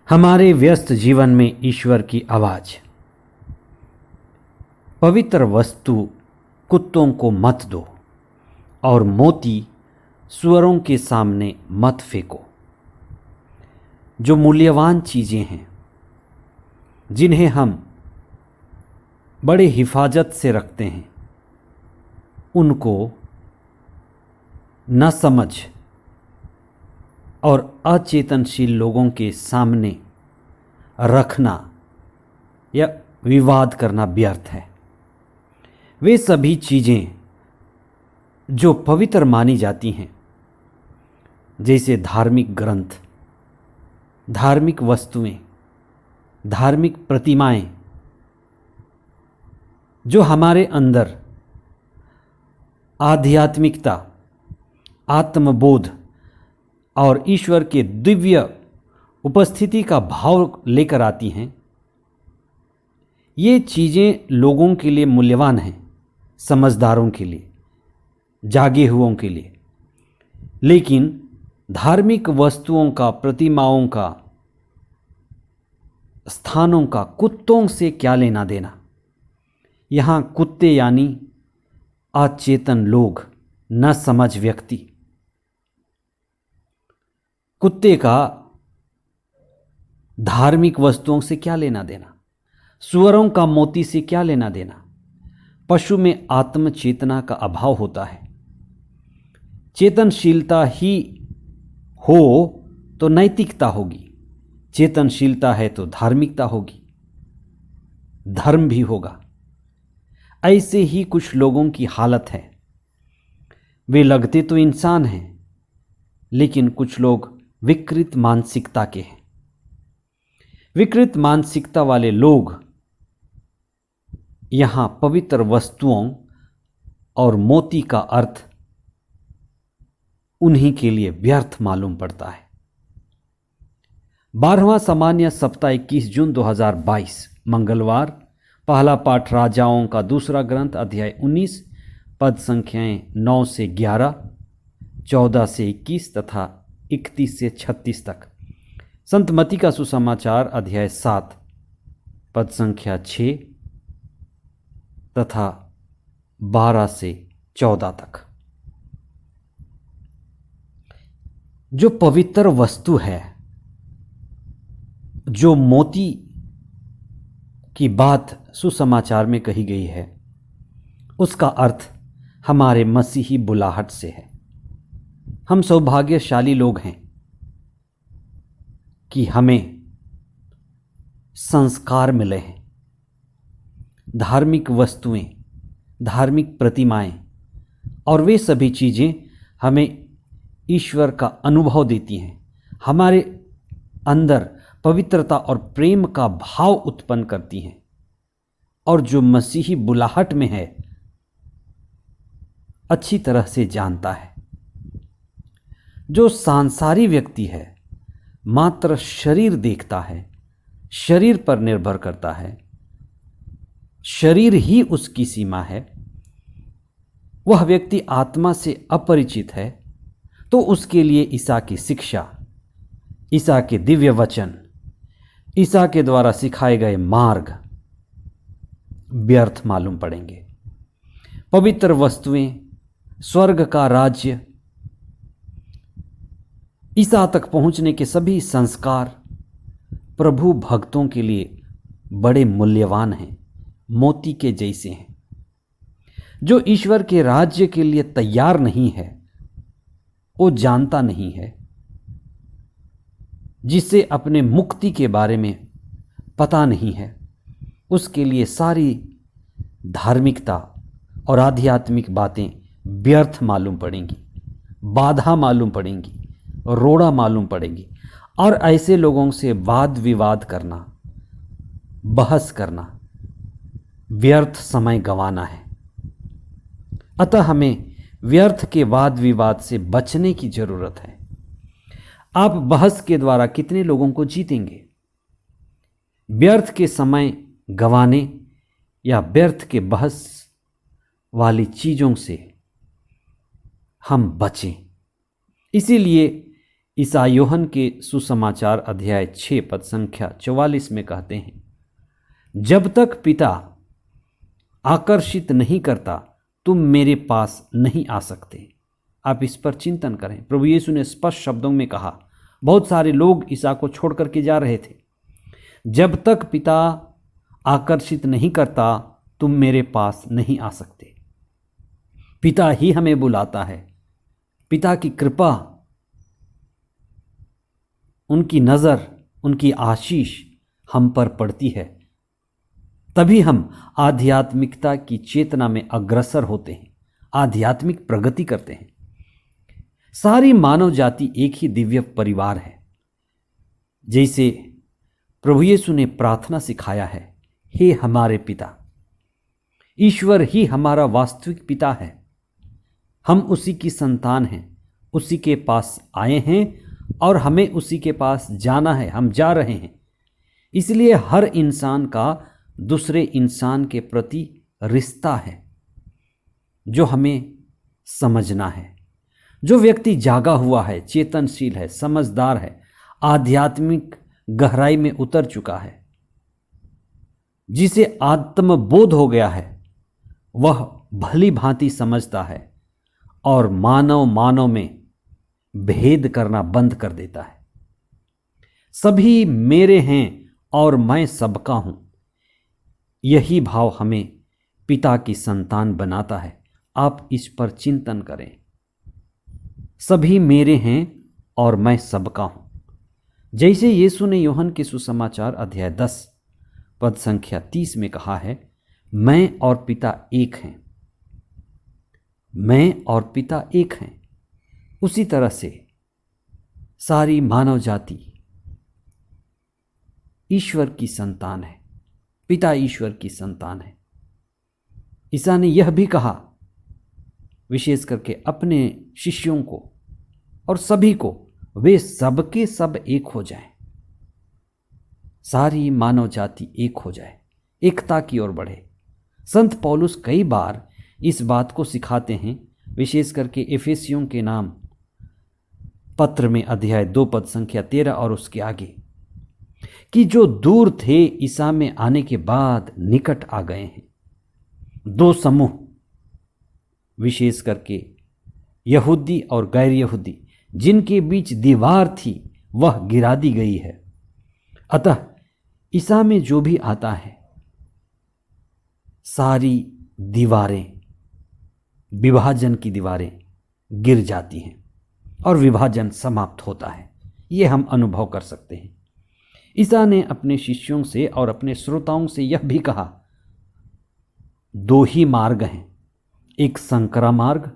हमारे व्यस्त जीवन में ईश्वर की आवाज। पवित्र वस्तु कुत्तों को मत दो और मोती सुअरों के सामने मत फेंको। जो मूल्यवान चीज़ें हैं जिन्हें हम बड़े हिफाजत से रखते हैं, उनको न समझ और अचेतनशील लोगों के सामने रखना या विवाद करना व्यर्थ है। वे सभी चीज़ें जो पवित्र मानी जाती हैं, जैसे धार्मिक ग्रंथ, धार्मिक वस्तुएं, धार्मिक प्रतिमाएं, जो हमारे अंदर आध्यात्मिकता, आत्मबोध और ईश्वर के दिव्य उपस्थिति का भाव लेकर आती हैं, ये चीज़ें लोगों के लिए मूल्यवान हैं, समझदारों के लिए, जागे हुओं के लिए। लेकिन धार्मिक वस्तुओं का, प्रतिमाओं का, स्थानों का कुत्तों से क्या लेना देना। यहाँ कुत्ते यानी अचेतन लोग, न समझ व्यक्ति। कुत्ते का धार्मिक वस्तुओं से क्या लेना देना, सुअरों का मोती से क्या लेना देना। पशु में आत्म चेतना का अभाव होता है। चेतनशीलता ही हो तो नैतिकता होगी, चेतनशीलता है तो धार्मिकता होगी, धर्म भी होगा। ऐसे ही कुछ लोगों की हालत है। वे लगते तो इंसान हैं, लेकिन कुछ लोग विकृत मानसिकता के हैं। विकृत मानसिकता वाले लोग यहाँ पवित्र वस्तुओं और मोती का अर्थ उन्हीं के लिए व्यर्थ मालूम पड़ता है। 12वां सामान्य सप्ताह 21 जून 2022 मंगलवार। पहला पाठ राजाओं का दूसरा ग्रंथ अध्याय 19 पद संख्याएं 9 से 11, 14 से 21 तथा 31 से 36 तक। संत मत्ती का सुसमाचार अध्याय 7 पद संख्या 6 तथा 12 से 14 तक। जो पवित्र वस्तु है, जो मोती की बात सुसमाचार में कही गई है, उसका अर्थ हमारे मसीही बुलाहट से है। हम सौभाग्यशाली लोग हैं कि हमें संस्कार मिले हैं। धार्मिक वस्तुएं, धार्मिक प्रतिमाएं और वे सभी चीज़ें हमें ईश्वर का अनुभव देती हैं, हमारे अंदर पवित्रता और प्रेम का भाव उत्पन्न करती हैं। और जो मसीही बुलाहट में है, अच्छी तरह से जानता है। जो सांसारी व्यक्ति है, मात्र शरीर देखता है, शरीर पर निर्भर करता है, शरीर ही उसकी सीमा है, वह व्यक्ति आत्मा से अपरिचित है, तो उसके लिए ईसा की शिक्षा, ईसा के दिव्य वचन, ईसा के द्वारा सिखाए गए मार्ग व्यर्थ मालूम पड़ेंगे। पवित्र वस्तुएं, स्वर्ग का राज्य, ईसा तक पहुंचने के सभी संस्कार प्रभु भक्तों के लिए बड़े मूल्यवान हैं, मोती के जैसे हैं। जो ईश्वर के राज्य के लिए तैयार नहीं है, वो जानता नहीं है, जिसे अपने मुक्ति के बारे में पता नहीं है, उसके लिए सारी धार्मिकता और आध्यात्मिक बातें व्यर्थ मालूम पड़ेंगी, बाधा मालूम पड़ेंगी, रोड़ा मालूम पड़ेगी। और ऐसे लोगों से वाद विवाद करना, बहस करना, व्यर्थ समय गंवाना है। अतः हमें व्यर्थ के वाद विवाद से बचने की जरूरत है। आप बहस के द्वारा कितने लोगों को जीतेंगे? व्यर्थ के समय गंवाने या व्यर्थ के बहस वाली चीज़ों से हम बचें। इसीलिए ईसा यूहन्ना के सुसमाचार अध्याय 6 पद संख्या 44 में कहते हैं, जब तक पिता आकर्षित नहीं करता तुम मेरे पास नहीं आ सकते। आप इस पर चिंतन करें। प्रभु यीशु ने स्पष्ट शब्दों में कहा। बहुत सारे लोग ईसा को छोड़ करके जा रहे थे। जब तक पिता आकर्षित नहीं करता तुम मेरे पास नहीं आ सकते। पिता ही हमें बुलाता है। पिता की कृपा, उनकी नज़र, उनकी आशीष हम पर पड़ती है, तभी हम आध्यात्मिकता की चेतना में अग्रसर होते हैं, आध्यात्मिक प्रगति करते हैं। सारी मानव जाति एक ही दिव्य परिवार है। जैसे प्रभु यीशु ने प्रार्थना सिखाया है, हे हमारे पिता। ईश्वर ही हमारा वास्तविक पिता है। हम उसी की संतान हैं, उसी के पास आए हैं और हमें उसी के पास जाना है। हम जा रहे हैं। इसलिए हर इंसान का दूसरे इंसान के प्रति रिश्ता है जो हमें समझना है। जो व्यक्ति जागा हुआ है, चेतनशील है, समझदार है, आध्यात्मिक गहराई में उतर चुका है, जिसे आत्मबोध हो गया है, वह भली भांति समझता है और मानव में भेद करना बंद कर देता है। सभी मेरे हैं और मैं सबका हूं। यही भाव हमें पिता की संतान बनाता है। आप इस पर चिंतन करें। सभी मेरे हैं और मैं सबका हूं। जैसे यीशु ने यूहन्ना के सुसमाचार अध्याय 10 पद संख्या 30 में कहा है, मैं और पिता एक हैं। मैं और पिता एक हैं। उसी तरह से सारी मानव जाति ईश्वर की संतान है। पिता ईश्वर की संतान है। ईसा ने यह भी कहा, विशेष करके अपने शिष्यों को और सभी को, वे सबके सब एक हो जाएं। सारी मानव जाति एक हो जाए, एकता की ओर बढ़े। संत पौलुस कई बार इस बात को सिखाते हैं, विशेष करके एफेसियों के नाम पत्र में अध्याय 2 पद संख्या 13 और उसके आगे, कि जो दूर थे ईसा में आने के बाद निकट आ गए हैं। दो समूह, विशेष करके यहूदी और गैर यहूदी, जिनके बीच दीवार थी वह गिरा दी गई है। अतः ईसा में जो भी आता है, सारी दीवारें, विभाजन की दीवारें गिर जाती हैं और विभाजन समाप्त होता है। ये हम अनुभव कर सकते हैं। ईसा ने अपने शिष्यों से और अपने श्रोताओं से यह भी कहा, दो ही मार्ग हैं, एक संकरा मार्ग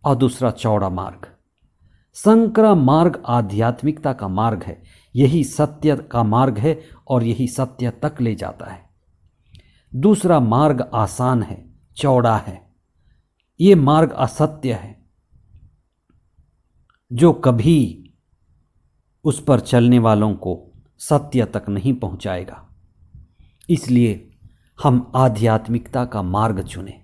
और दूसरा चौड़ा मार्ग। संकरा मार्ग आध्यात्मिकता का मार्ग है, यही सत्य का मार्ग है और यही सत्य तक ले जाता है। दूसरा मार्ग आसान है, चौड़ा है, ये मार्ग असत्य है, जो कभी उस पर चलने वालों को सत्य तक नहीं पहुंचाएगा। इसलिए हम आध्यात्मिकता का मार्ग चुने,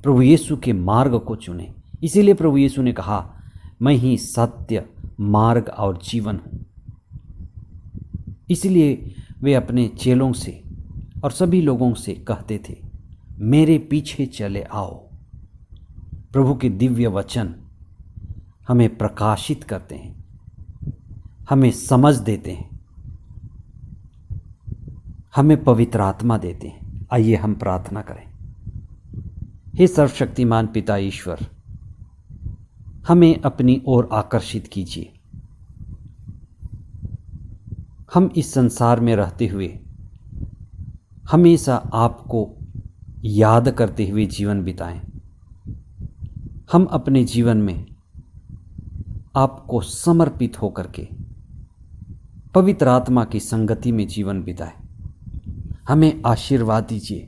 प्रभु यीशु के मार्ग को चुने। इसीलिए प्रभु यीशु ने कहा, मैं ही सत्य, मार्ग और जीवन हूँ। इसलिए वे अपने चेलों से और सभी लोगों से कहते थे, मेरे पीछे चले आओ। प्रभु के दिव्य वचन हमें प्रकाशित करते हैं, हमें समझ देते हैं, हमें पवित्र आत्मा देते हैं। आइए हम प्रार्थना करें। हे सर्वशक्तिमान पिता ईश्वर, हमें अपनी ओर आकर्षित कीजिए। हम इस संसार में रहते हुए हमेशा आपको याद करते हुए जीवन बिताएं। हम अपने जीवन में आपको समर्पित होकर के पवित्र आत्मा की संगति में जीवन बिताएं। हमें आशीर्वाद दीजिए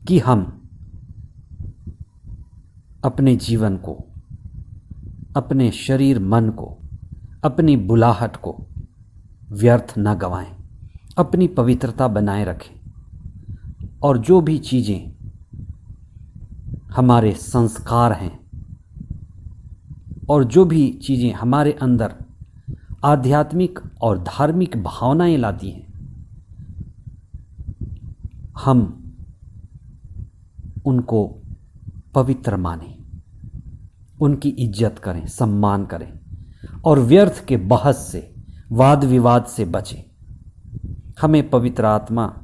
कि हम अपने जीवन को, अपने शरीर मन को, अपनी बुलाहट को व्यर्थ न गंवाएं, अपनी पवित्रता बनाए रखें और जो भी चीज़ें हमारे संस्कार हैं, और जो भी चीज़ें हमारे अंदर आध्यात्मिक और धार्मिक भावनाएं लाती हैं, हम उनको पवित्र मानें, उनकी इज्जत करें, सम्मान करें और व्यर्थ के बहस से, वाद विवाद से बचें। हमें पवित्र आत्मा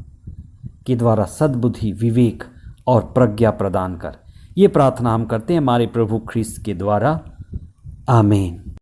के द्वारा सद्बुद्धि, विवेक और प्रज्ञा प्रदान कर, ये प्रार्थना हम करते हैं हमारे प्रभु ख्रीस्त के द्वारा। आमीन।